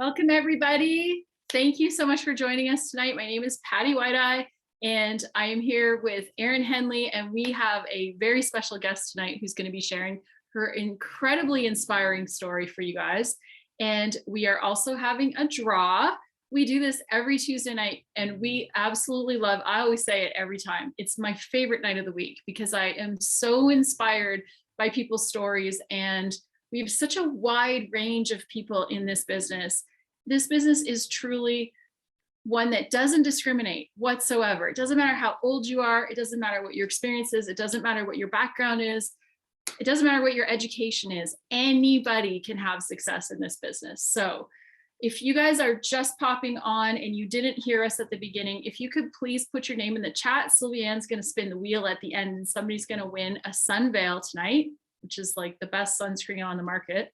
Welcome, everybody. Thank you so much for joining us tonight. My name is Patty Whiteeye, and I am here with Erin Henley, and we have a very special guest tonight who's going to be sharing her incredibly inspiring story for you guys. And we are also having a draw. We do this every Tuesday night, and we absolutely love, I always say it every time, it's my favorite night of the week because I am so inspired by people's stories, and we have such a wide range of people in this business. This business is truly one that doesn't discriminate whatsoever. It doesn't matter how old you are. It doesn't matter what your experience is. It doesn't matter what your background is. It doesn't matter what your education is. Anybody can have success in this business. So if you guys are just popping on and you didn't hear us at the beginning, if you could please put your name in the chat. Sylvie Ann's going to spin the wheel at the end and somebody's going to win a sun veil tonight, which is like the best sunscreen on the market.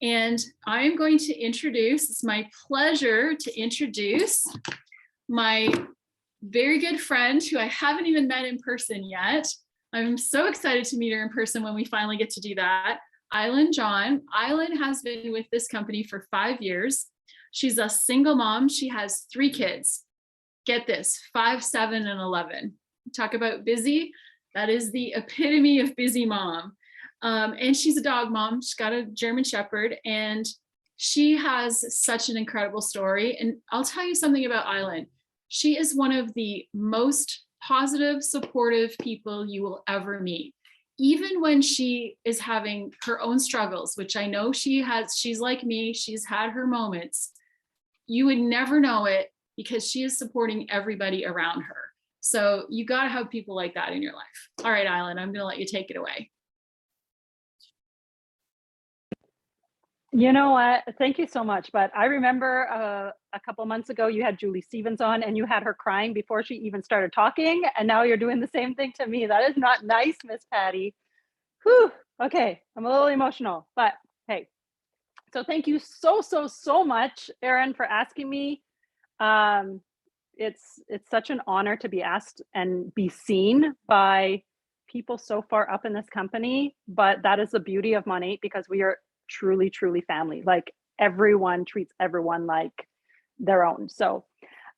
And I'm going to introduce, it's my pleasure to introduce my very good friend who I haven't even met in person yet. I'm so excited to meet her in person when we finally get to do that. Eileen John. Eileen has been with this company for 5 years. She's a single mom. She has 3 kids. Get this, 5, 7, and 11. Talk about busy. That is the epitome of busy mom. And she's a dog mom. She's got a German Shepherd, and she has such an incredible story. And I'll tell you something about Eileen. She is one of the most positive, supportive people you will ever meet. Even when she is having her own struggles, which I know she has, she's like me, she's had her moments. You would never know it because she is supporting everybody around her. So you got to have people like that in your life. All right, Eileen, I'm going to let you take it away. You know what? Thank you so much. But I remember a couple months ago, you had Julie Stevens on and you had her crying before she even started talking. And now you're doing the same thing to me. That is not nice, Miss Patty. Whew. Okay. I'm a little emotional, but hey. So thank you so much, Erin, for asking me. It's such an honor to be asked and be seen by people so far up in this company. But that is the beauty of Monat, because we are truly family. Like, everyone treats everyone like their own. So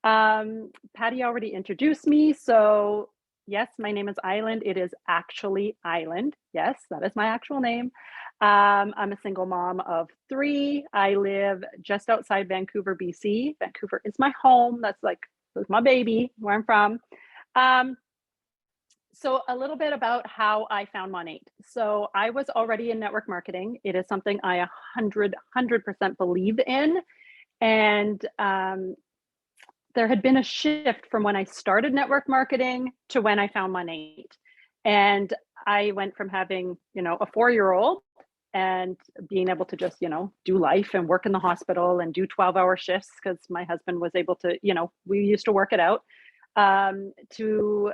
Patty already introduced me. So yes, my name is Eileen. It is actually Island. Yes, that is my actual name. I'm a single mom of 3. I live just outside Vancouver, BC. Vancouver is my home. That's my baby, where I'm from. So a little bit about how I found Monat. So I was already in network marketing. It is something I 100% believe in. And there had been a shift from when I started network marketing to when I found Monat. And I went from having, a 4-year-old and being able to just, do life and work in the hospital and do 12-hour shifts because my husband was able to, we used to work it out, to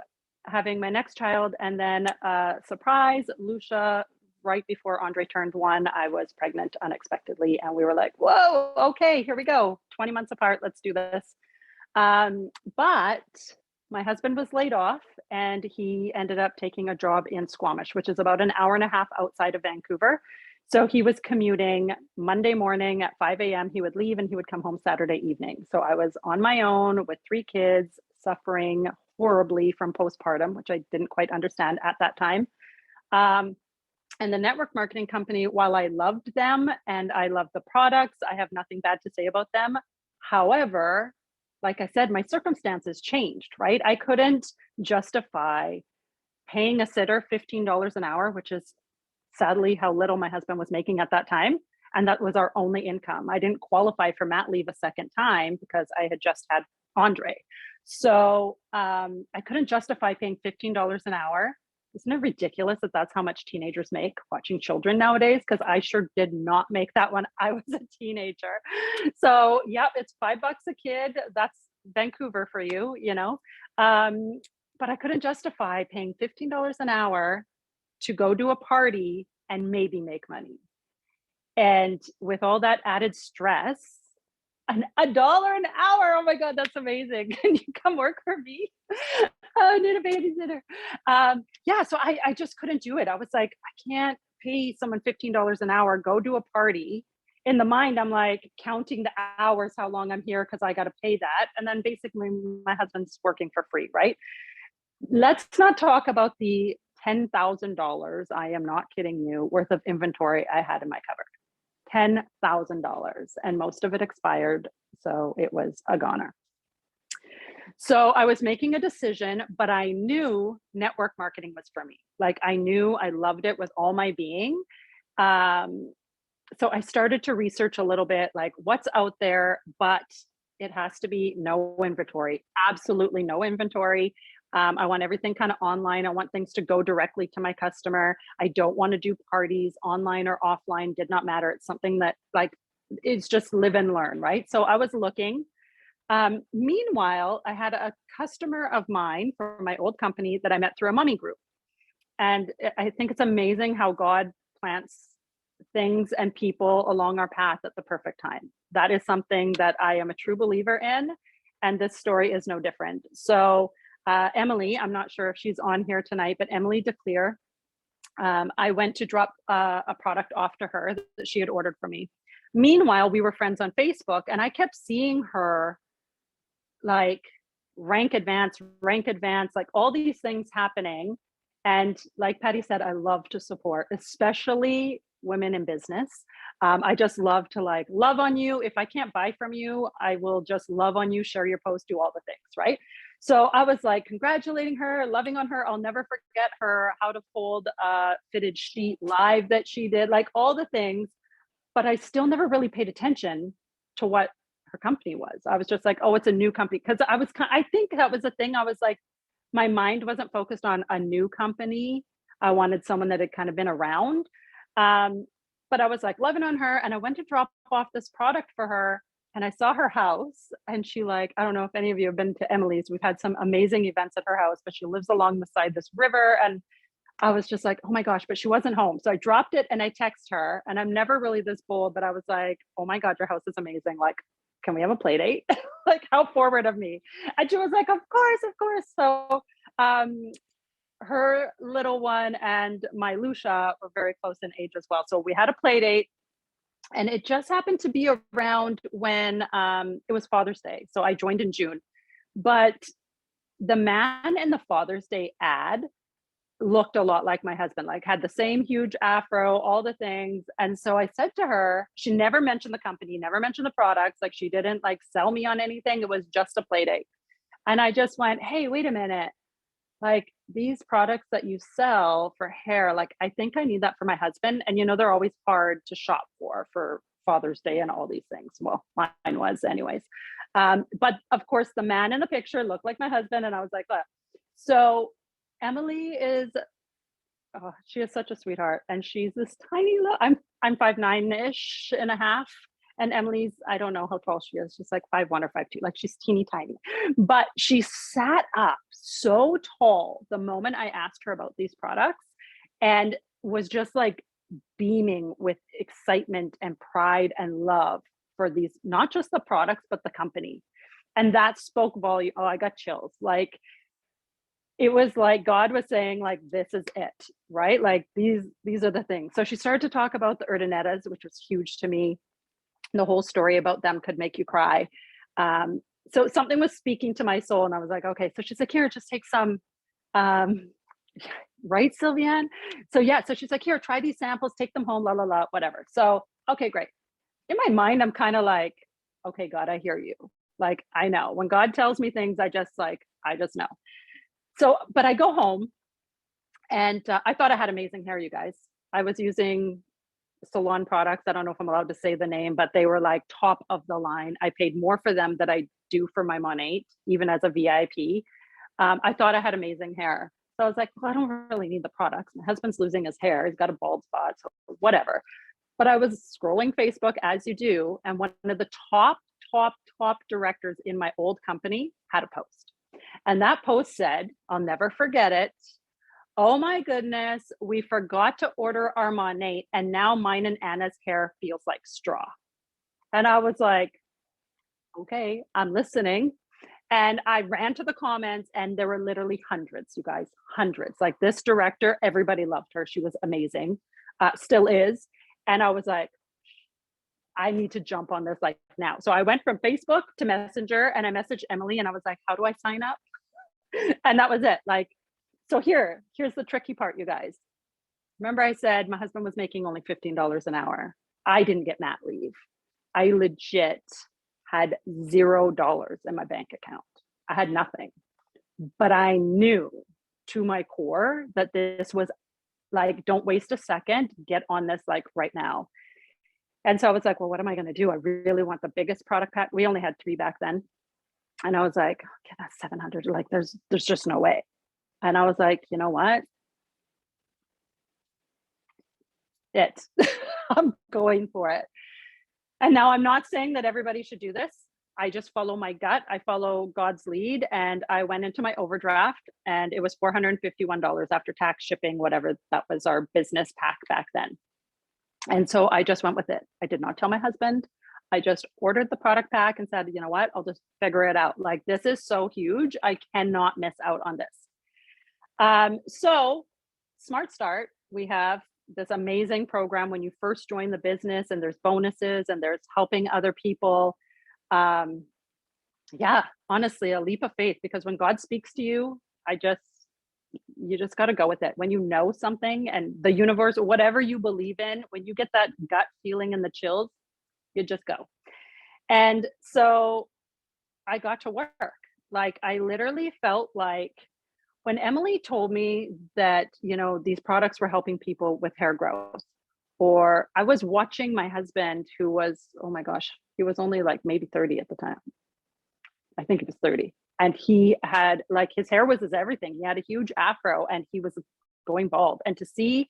having my next child. And then surprise, Lucia, right before Andre turned 1, I was pregnant unexpectedly. And we were like, whoa, okay, here we go. 20 months apart, let's do this. But my husband was laid off and he ended up taking a job in Squamish, which is about an hour and a half outside of Vancouver. So he was commuting Monday morning at 5 a.m. He would leave and he would come home Saturday evening. So I was on my own with 3 kids, suffering horribly from postpartum, which I didn't quite understand at that time. And the network marketing company, while I loved them and I loved the products, I have nothing bad to say about them. However, like I said, my circumstances changed, right? I couldn't justify paying a sitter $15 an hour, which is sadly how little my husband was making at that time. And that was our only income. I didn't qualify for mat leave a second time because I had just had Andre. So I couldn't justify paying $15 an hour. Isn't it ridiculous that that's how much teenagers make watching children nowadays? Because I sure did not make that when I was a teenager. So yep, it's $5 a kid. That's Vancouver for you, but I couldn't justify paying $15 an hour to go to a party and maybe make money. And with all that added stress, $1 an hour. Oh my God, that's amazing. Can you come work for me? I need a babysitter. Yeah, so I just couldn't do it. I was like, I can't pay someone $15 an hour, go to a party in the mind, I'm like counting the hours, how long I'm here, because I got to pay that. And then basically, my husband's working for free, right? Let's not talk about the $10,000, I am not kidding you, worth of inventory I had in my cupboard. $10,000. And most of it expired. So it was a goner. So I was making a decision, but I knew network marketing was for me. Like I knew I loved it with all my being. Um, so I started to research a little bit like what's out there, but it has to be no inventory, absolutely no inventory. I want everything kind of online. I want things to go directly to my customer. I don't want to do parties online or offline, did not matter. It's something that like, it's just live and learn, right? So I was looking. Meanwhile, I had a customer of mine from my old company that I met through a mommy group. And I think it's amazing how God plants things and people along our path at the perfect time. That is something that I am a true believer in. And this story is no different. So, Emily, I'm not sure if she's on here tonight, but Emily DeClear, I went to drop a product off to her that she had ordered for me. Meanwhile, we were friends on Facebook, and I kept seeing her like rank advance, like all these things happening. And like Patty said, I love to support, especially women in business. I just love to like love on you. If I can't buy from you, I will just love on you, share your post, do all the things, right? So I was like congratulating her, loving on her. I'll never forget her how to fold a fitted sheet live that she did, like all the things. But I still never really paid attention to what her company was. I was just like, oh, it's a new company. Because I think that was the thing. I was like, my mind wasn't focused on a new company. I wanted someone that had kind of been around. But I was like loving on her, and I went to drop off this product for her, and I saw her house, and she like, I don't know if any of you have been to Emily's. We've had some amazing events at her house, but she lives along the side of this river, and I was just like, oh my gosh, but she wasn't home. So I dropped it and I text her, and I'm never really this bold, but I was like, oh my God, your house is amazing. Like, can we have a play date? Like, how forward of me. And she was like, of course, of course. So her little one and my Lucia were very close in age as well. So we had a play date, and it just happened to be around when it was Father's Day. So I joined in June, but the man in the Father's Day ad looked a lot like my husband, like had the same huge afro, all the things. And so I said to her, she never mentioned the company, never mentioned the products. Like she didn't like sell me on anything. It was just a play date. And I just went, hey, wait a minute. Like these products that you sell for hair, like I think I need that for my husband. And you know, they're always hard to shop for Father's Day and all these things. Well, mine was anyways. But of course the man in the picture looked like my husband. And I was like, what? So Emily is, oh, she is such a sweetheart, and she's this tiny little. I'm 5'9" and a half, and Emily's, I don't know how tall she is. She's like 5'1" or 5'2", like she's teeny tiny. But she sat up so tall the moment I asked her about these products, and was just like beaming with excitement and pride and love for these, not just the products but the company. And that spoke volume. Oh, I got chills. Like it was like God was saying, like, this is it, right? Like these are the things. So she started to talk about the Urdanettas, which was huge to me. The whole story about them could make you cry. So something was speaking to my soul, and I was like, okay. So she's like, here, just take some, right, Sylviane? So yeah, so she's like, here, try these samples, take them home, la la la, whatever. So okay, great. In my mind, I'm kind of like, okay, God, I hear you. Like I know when God tells me things, I just know. So, but I go home, and I thought I had amazing hair, you guys. I was using salon products. I don't know if I'm allowed to say the name, but they were like top of the line. I paid more for them than I do for my Monat, even as a VIP. I thought I had amazing hair. So I was like, well, I don't really need the products. My husband's losing his hair. He's got a bald spot, so whatever. But I was scrolling Facebook as you do, and one of the top directors in my old company had a post. And that post said, I'll never forget it. Oh my goodness, we forgot to order our Monat, and now mine and Anna's hair feels like straw. And I was like, okay, I'm listening. And I ran to the comments, and there were literally hundreds, you guys, hundreds. Like this director, everybody loved her. She was amazing, still is. And I was like, I need to jump on this like now. So I went from Facebook to Messenger and I messaged Emily and I was like, how do I sign up? And that was it. Like, so here's the tricky part, you guys. Remember I said my husband was making only $15 an hour. I didn't get mat leave. I legit had $0 in my bank account. I had nothing. But I knew to my core that this was like, don't waste a second, get on this like right now. And so I was like, well, what am I going to do? I really want the biggest product pack. We only had 3 back then. And I was like, okay, that's 700. Like there's just no way. And I was like, you know what? I'm going for it. And now I'm not saying that everybody should do this. I just follow my gut. I follow God's lead. And I went into my overdraft and it was $451 after tax, shipping, whatever. That was our business pack back then. And so I just went with it. I did not tell my husband. I just ordered the product pack and said, you know what, I'll just figure it out. Like, this is so huge. I cannot miss out on this. So Smart Start, we have this amazing program when you first join the business, and there's bonuses and there's helping other people. Yeah, honestly, a leap of faith, because when God speaks to you, you just got to go with it. When you know something and the universe, or whatever you believe in, when you get that gut feeling and the chills, you just go. And so I got to work. Like, I literally felt like when Emily told me that, you know, these products were helping people with hair growth, or I was watching my husband, who was, oh my gosh, he was only like maybe 30 at the time. I think he was 30. And he had, like, his hair was his everything. He had a huge afro and he was going bald. And to see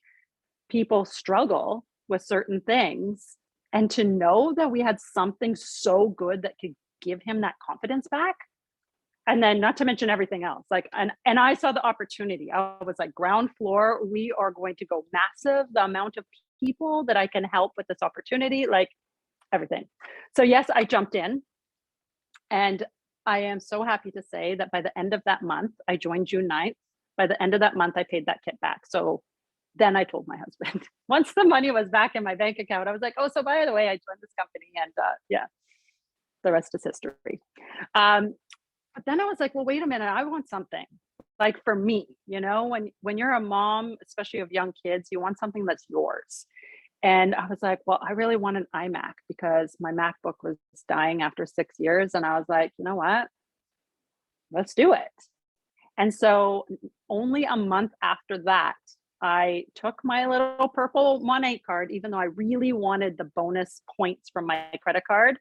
people struggle with certain things, and to know that we had something so good that could give him that confidence back. And then not to mention everything else, like, and I saw the opportunity. I was like, ground floor, we are going to go massive. The amount of people that I can help with this opportunity, like everything. So yes, I jumped in, and I am so happy to say that by the end of that month, I joined June 9th. By the end of that month, I paid that kit back. So then I told my husband, once the money was back in my bank account, I was like, oh, so by the way, I joined this company, and yeah, the rest is history. But then I was like, well, wait a minute, I want something like for me, you know, when you're a mom, especially of young kids, you want something that's yours. And I was like, well, I really want an iMac because my MacBook was dying after 6 years. And I was like, you know what? Let's do it. And so only a month after that, I took my little purple Monat card, even though I really wanted the bonus points from my credit card.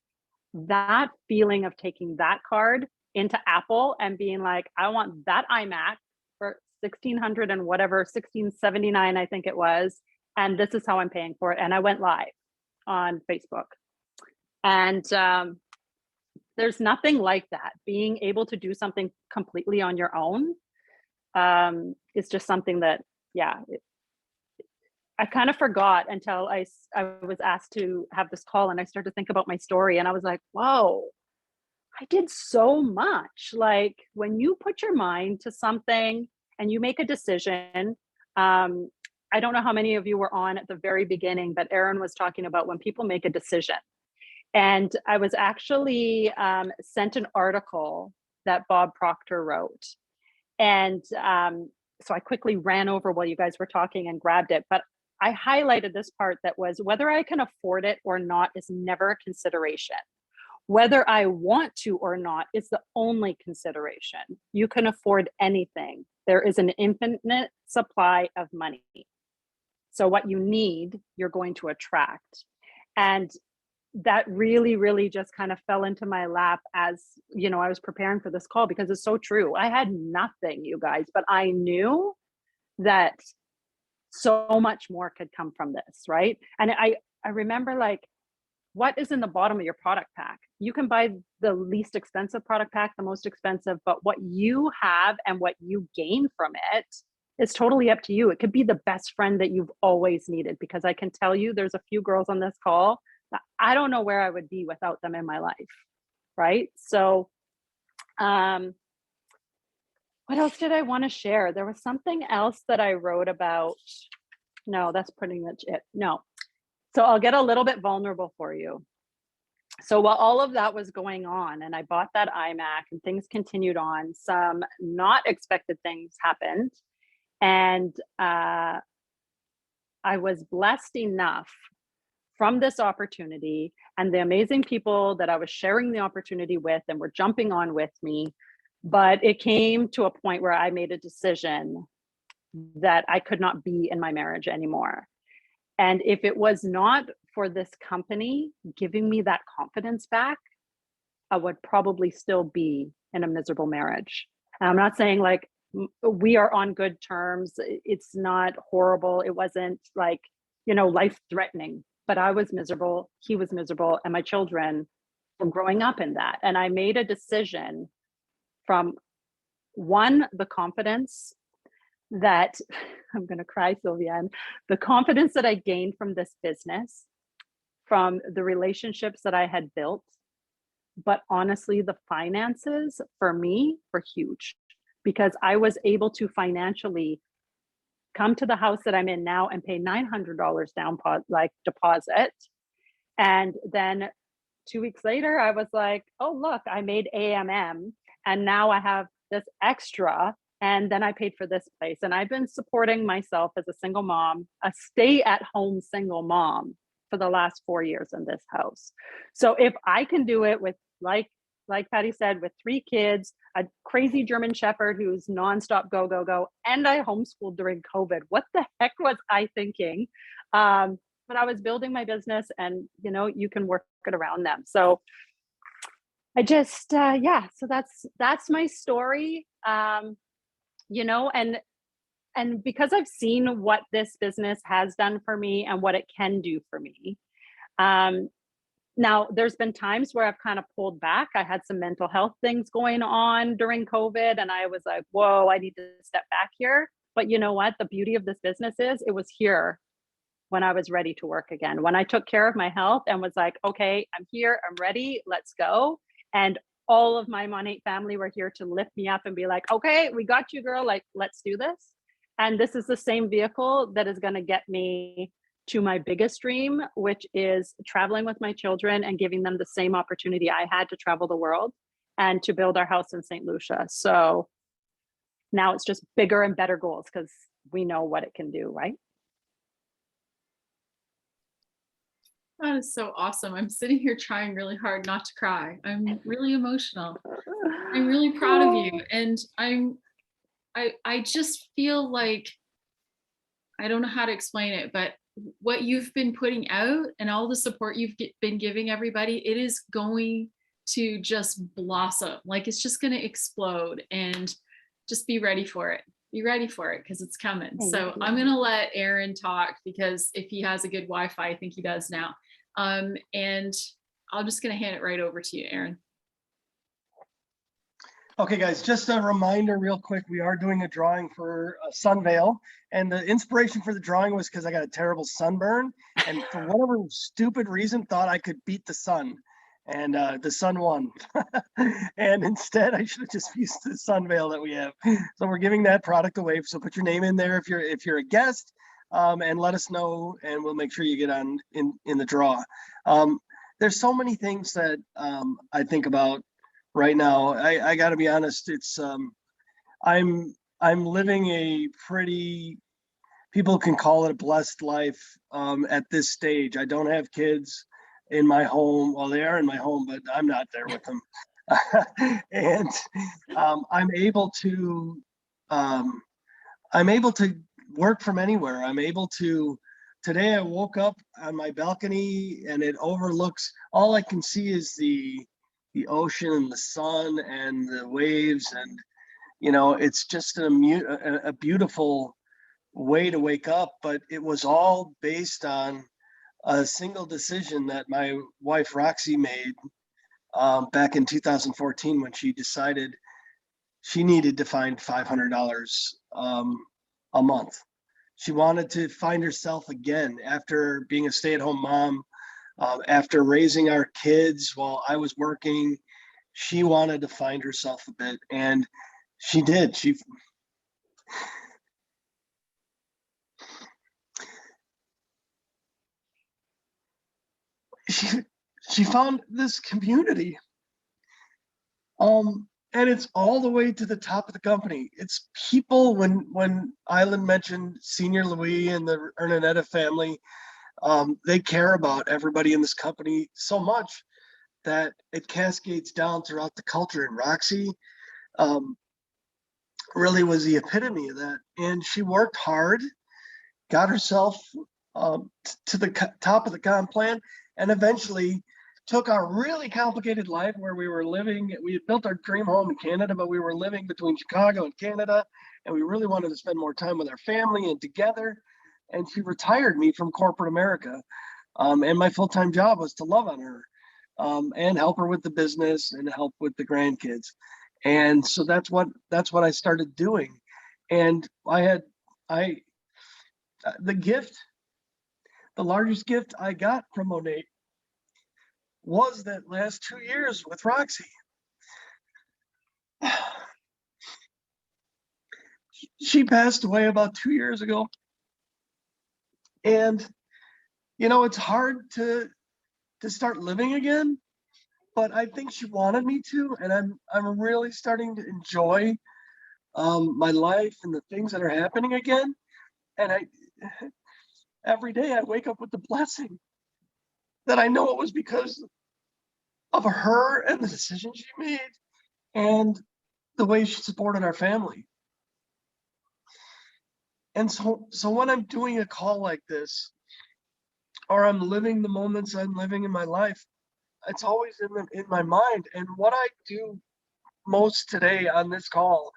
That feeling of taking that card into Apple and being like, I want that iMac for 1,600 and whatever, 1,679, I think it was. And this is how I'm paying for it. And I went live on Facebook. And there's nothing like that. Being able to do something completely on your own is just something that, yeah, I kind of forgot until I was asked to have this call, and I started to think about my story, and I was like, whoa, I did so much. Like, when you put your mind to something and you make a decision, I don't know how many of you were on at the very beginning, but Erin was talking about when people make a decision. And I was actually sent an article that Bob Proctor wrote. And so I quickly ran over while you guys were talking and grabbed it. But I highlighted this part that was, whether I can afford it or not is never a consideration. Whether I want to or not is the only consideration. You can afford anything. There is an infinite supply of money. So what you need, you're going to attract. And that really, really just kind of fell into my lap as, you know, I was preparing for this call, because it's so true. I had nothing, you guys, but I knew that so much more could come from this, right? And I remember, like, what is in the bottom of your product pack? You can buy the least expensive product pack, the most expensive, but what you have and what you gain from it is totally up to you. It could be the best friend that you've always needed, because I can tell you there's a few girls on this call that I don't know where I would be without them in my life, right? So what else did I want to share? There was something else that I wrote about. No, that's pretty much it. No. So I'll get a little bit vulnerable for you. So while all of that was going on and I bought that iMac and things continued on, some not expected things happened. And I was blessed enough from this opportunity and the amazing people that I was sharing the opportunity with and were jumping on with me. But it came to a point where I made a decision that I could not be in my marriage anymore. And if it was not for this company giving me that confidence back, I would probably still be in a miserable marriage. And I'm not saying like we are on good terms. It's not horrible. It wasn't like, life threatening, but I was miserable. He was miserable. And my children were growing up in that. And I made a decision from one, the confidence that I'm going to cry, Sylvia, and the confidence that I gained from this business, from the relationships that I had built. But honestly, the finances for me were huge because I was able to financially come to the house that I'm in now and pay $900 down deposit. And then 2 weeks later, I was like, oh, look, I made AMM and now I have this extra. And then I paid for this place. And I've been supporting myself as a single mom, a stay-at-home single mom for the last 4 years in this house. So if I can do it with, like Patty said, with 3 kids, a crazy German Shepherd who's nonstop go, go, go, and I homeschooled during COVID, what the heck was I thinking? But I was building my business and, you can work it around them. So I just, so that's my story. And because I've seen what this business has done for me and what it can do for me. Now, there's been times where I've kind of pulled back. I had some mental health things going on during COVID, and I was like, whoa, I need to step back here. But you know what? The beauty of this business is it was here when I was ready to work again. When I took care of my health and was like, okay, I'm here, I'm ready, let's go. And all of my Monate family were here to lift me up and be like, okay, we got you, girl, like, let's do this. And this is the same vehicle that is going to get me to my biggest dream, which is traveling with my children and giving them the same opportunity I had to travel the world and to build our house in St. Lucia. So now it's just bigger and better goals because we know what it can do, right? That is so awesome. I'm sitting here trying really hard not to cry. I'm really emotional. I'm really proud of you. And I just feel like, I don't know how to explain it, but what you've been putting out and all the support you've been giving everybody, it is going to just blossom. Like it's just going to explode, and just be ready for it. Be ready for it because it's coming. So I'm going to let Aaron talk because if he has a good Wi-Fi, I think he does now. And I'm just going to hand it right over to you, Aaron. Okay, guys, just a reminder real quick, we are doing a drawing for Sunveil, and the inspiration for the drawing was because I got a terrible sunburn, and for whatever stupid reason, thought I could beat the sun, and the sun won. And instead, I should have just used the Sunveil that we have. So we're giving that product away. So put your name in there if you're a guest, and let us know, and we'll make sure you get on in the draw. There's so many things that I think about right now. I got to be honest. It's I'm living a pretty, people can call it a blessed life at this stage. I don't have kids in my home. Well, they are in my home, but I'm not there with them. And I'm able to work from anywhere. I'm able to. Today I woke up on my balcony and it overlooks. All I can see is the ocean and the sun and the waves, and it's just a beautiful way to wake up. But it was all based on a single decision that my wife Roxy made back in 2014 when she decided she needed to find $500 a month. She wanted to find herself again after being a stay-at-home mom. After raising our kids while I was working, she wanted to find herself a bit, and she did. she found this community. And it's all the way to the top of the company. It's people, when Island mentioned Senior Louis and the Ernanetta family, they care about everybody in this company so much that it cascades down throughout the culture. And Roxy really was the epitome of that. And she worked hard, got herself to the top of the comp plan, and eventually took our really complicated life where we were living. We had built our dream home in Canada, but we were living between Chicago and Canada, and we really wanted to spend more time with our family and together. And she retired me from corporate America. And my full-time job was to love on her and help her with the business and help with the grandkids. And so that's what I started doing. And the largest gift I got from Monat was that last 2 years with Roxy. She passed away about 2 years ago. And, it's hard to start living again, but I think she wanted me to, and I'm really starting to enjoy my life and the things that are happening again. And every day I wake up with the blessing that I know it was because of her and the decision she made and the way she supported our family. And so when I'm doing a call like this, or I'm living the moments I'm living in my life, it's always in my mind. And what I do most today on this call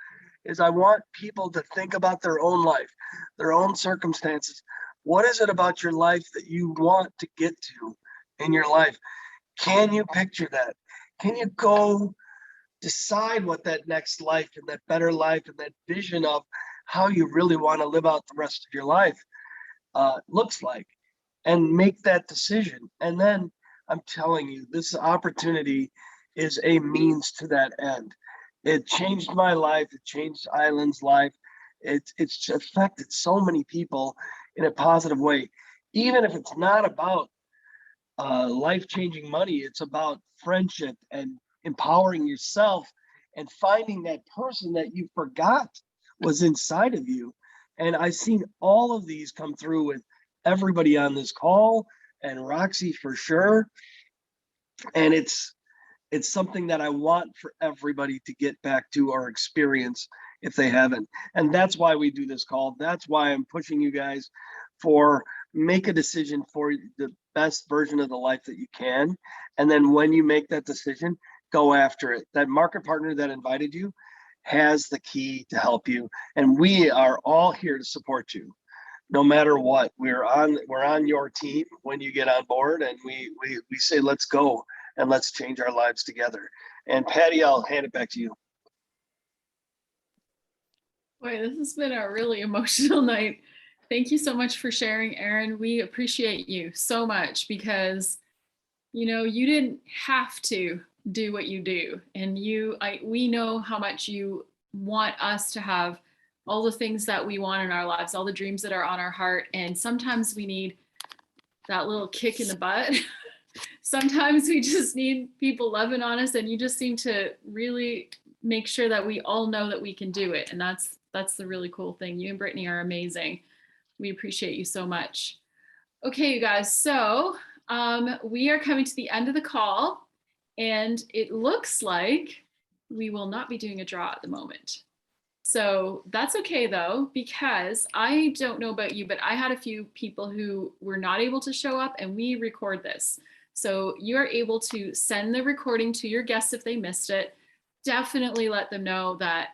is I want people to think about their own life, their own circumstances. What is it about your life that you want to get to in your life? Can you picture that? Can you go decide what that next life and that better life and that vision of how you really want to live out the rest of your life looks like, and make that decision? And then I'm telling you, this opportunity is a means to that end. It changed my life. It changed Island's life. It's affected so many people in a positive way. Even if it's not about life-changing money, it's about friendship and empowering yourself and finding that person that you forgot was inside of you. And I've seen all of these come through with everybody on this call, and Roxy for sure. And it's something that I want for everybody to get back to or experience if they haven't. And that's why we do this call. That's why I'm pushing you guys for make a decision for the best version of the life that you can. And then when you make that decision, go after it. That market partner that invited you has the key to help you. And we are all here to support you. No matter what, we're on your team when you get on board, and we say, let's go and let's change our lives together. And Patty, I'll hand it back to you. Boy, this has been a really emotional night. Thank you so much for sharing, Aaron. We appreciate you so much because, you didn't have to do what you do. And we know how much you want us to have all the things that we want in our lives, all the dreams that are on our heart. And sometimes we need that little kick in the butt. Sometimes we just need people loving on us, and you just seem to really make sure that we all know that we can do it. And that's the really cool thing. You and Brittany are amazing. We appreciate you so much. Okay, you guys, so we are coming to the end of the call, and it looks like we will not be doing a draw at the moment. So that's okay though, because I don't know about you, but I had a few people who were not able to show up, and we record this. So you are able to send the recording to your guests if they missed it. Definitely let them know that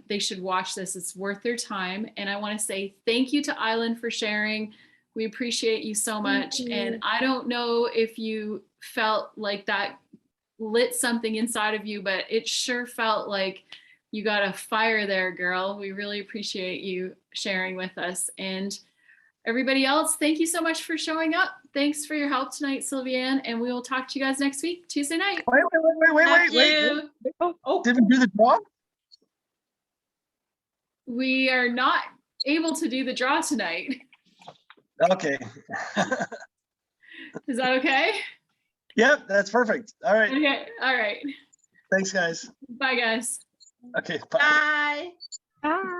they should watch this. It's worth their time. And I want to say thank you to Island for sharing. We appreciate you so much. And I don't know if you felt like that lit something inside of you, but it sure felt like you got a fire there, girl. We really appreciate you sharing with us. And everybody else, thank you so much for showing up. Thanks for your help tonight, Sylvianne, and we will talk to you guys next week, Tuesday night. Wait. Oh, did we do the draw? We are not able to do the draw tonight. Okay. Is that okay? Yep, that's perfect. All right. Okay, all right. Thanks, guys. Bye, guys. Okay, bye. Bye. Ah.